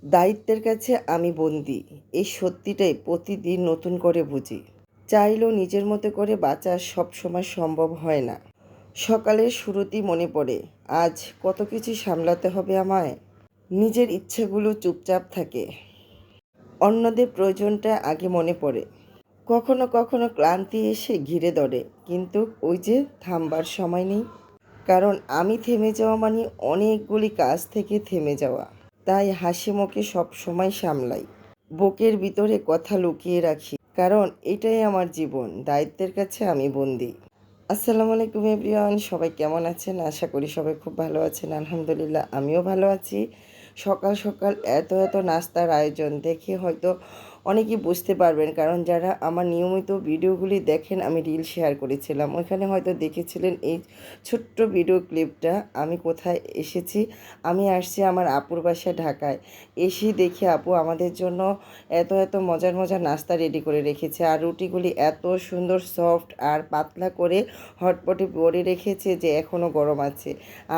দায়িত্বের কাছে আমি বন্দী, এই সত্যিটাই প্রতিদিন নতুন করে বুঝি। চাইলেও নিজের মতো করে বাঁচা সবসময় সম্ভব হয় না। সকালের শুরুতেই মনে পড়ে আজ কত কিছু সামলাতে হবে আমায়। নিজের ইচ্ছেগুলো চুপচাপ থাকে, অন্যদের প্রয়োজনটা আগে মনে পড়ে। কখনো কখনো ক্লান্তি এসে ঘিরে ধরে, কিন্তু ওই যে থামবার সময় নেই। কারণ আমি থেমে যাওয়া মানে অনেকগুলি কাজ থেকে থেমে যাওয়া। তাই হাসি মুখে সব সময় সামলাই, বুকের ভিতরে কথা লুকিয়ে রাখি, কারণ এটাই আমার জীবন। দায়িত্বের কাছে আমি বন্দি। আসসালামু আলাইকুম এভরিওয়ান, সবাই কেমন আছেন? আশা করি সবাই খুব ভালো আছেন। আলহামদুলিল্লাহ, আমিও ভালো আছি। সকাল সকাল এত এত নাস্তার আয়োজন দেখে হয়তো অনেকেই বুঝতে পারবেন, কারণ যারা আমার নিয়মিত ভিডিওগুলি দেখেন, আমি রিল শেয়ার করেছিলাম, ওইখানে হয়তো দেখেছিলেন এই ছোট্ট ভিডিও ক্লিপটা। আমি কোথায় এসেছি? আমি আসছি আমার আপুর বাসায় ঢাকায়। এসে দেখি আপু আমাদের জন্য এত এত মজার মজার নাস্তা রেডি করে রেখেছে, আর রুটিগুলি এত সুন্দর সফট আর পাতলা করে হটপটে ভরে রেখেছে যে এখনও গরম আছে।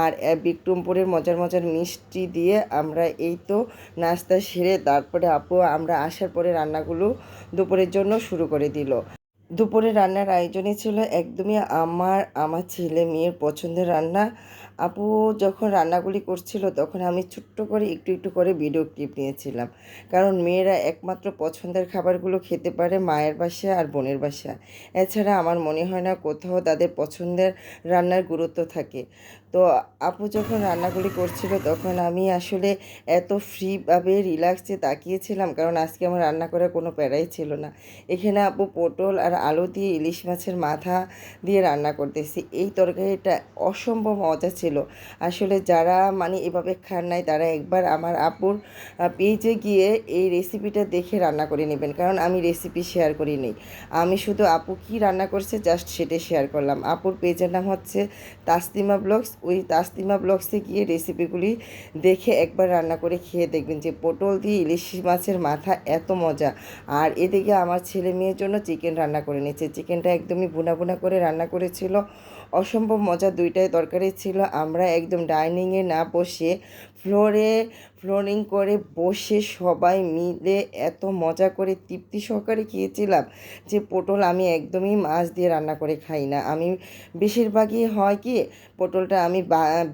আর বিক্রমপুরের মজার মজার মিষ্টি দিয়ে আমরা এই তো নাস্তা সেরে তারপরে আপু আমরা আসার পরে রান্নাগুলো দুপুরের জন্য শুরু করে দিল। দুপুরে রান্নার আয়োজনে ছিল একদমই আমার ছেলে মেয়ের পছন্দের রান্না। আপু যখন রান্নাগুলি করছিল তখন আমি ছোট্ট করে একটু একটু করে ভিডিও ক্লিপ নিয়েছিলাম, কারণ মেয়েরা একমাত্র পছন্দের খাবারগুলো খেতে পারে মায়ের বাসায় আর বোনের বাসায়। এছাড়া আমার মনে হয় না কোথাও তাদের পছন্দের রান্নার গুরুত্ব থাকে। তো আপু যখন রান্নাগুলি করছিল তখন আমি আসলে এত ফ্রিভাবে রিল্যাক্সে তাকিয়েছিলাম, কারণ আজকে আমার রান্না করার কোনো প্যারাই ছিল না। এখানে আপু পটল আর আলু দিয়ে ইলিশ মাছের মাথা দিয়ে রান্না করতেছি। এই তরকারিটা অসম্ভব মজা ছিল। আসলে যারা মানে এভাবে খান নাই তারা একবার আমার আপুর পেজে গিয়ে এই রেসিপিটা দেখে রান্না করে নেবেন, কারণ আমি রেসিপি শেয়ার করি নি। আমি শুধু আপু কি রান্না করছে জাস্ট সেটাই শেয়ার করলাম। আপুর পেজের নাম হচ্ছে তাসলিমা ব্লগস। ওই তাসলিমা ব্লগসে গিয়ে রেসিপিগুলি দেখে একবার রান্না করে খেয়ে দেখবেন যে পটল দিয়ে ইলিশ মাছের মাথা এত মজা। আর এদিকে আমার ছেলে মেয়ের জন্য চিকেন রান্না করে নিয়েছে। চিকেনটা একদমই ভুনা ভুনা করে রান্না করেছিল, অসম্ভব মজা। দুইটাই তরকারি ছিল। আমরা একদম ডাইনিংয়ে না বসে ফ্লোরিং করে বসে সবাই মিলে এত মজা করে তৃপ্তি সহকারে খেয়েছিলাম যে পটল আমি একদমই মাছ দিয়ে রান্না করে খাই না। আমি বেশিরভাগই হয় কি পটলটা আমি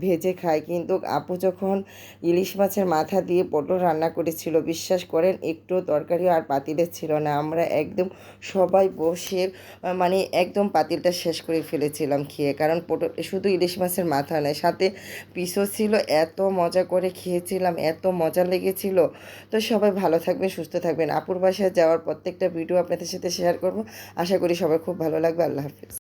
ভেজে খাই, কিন্তু আপু যখন ইলিশ মাছের মাথা দিয়ে পটল রান্না করেছিল, বিশ্বাস করেন একটু তরকারি আর পাতিলে ছিল না। আমরা একদম সবাই বসে মানে একদম পাতিলটা শেষ করে ফেলেছিলাম খেয়ে, কারণ পটল শুধু ইলিশ মাছের মাথা নয়, সাথে পিসও ছিল। এত মজা করে খেয়েছিলাম, এত মজা লেগেছিল। তো সবাই ভালো থাকবেন, সুস্থ থাকবেন। আপুর বাসায় যাওয়ার প্রত্যেকটা ভিডিও আপনাদের সাথে শেয়ার করব। আশা করি সবাই খুব ভালো লাগবে। আল্লাহ হাফিজ।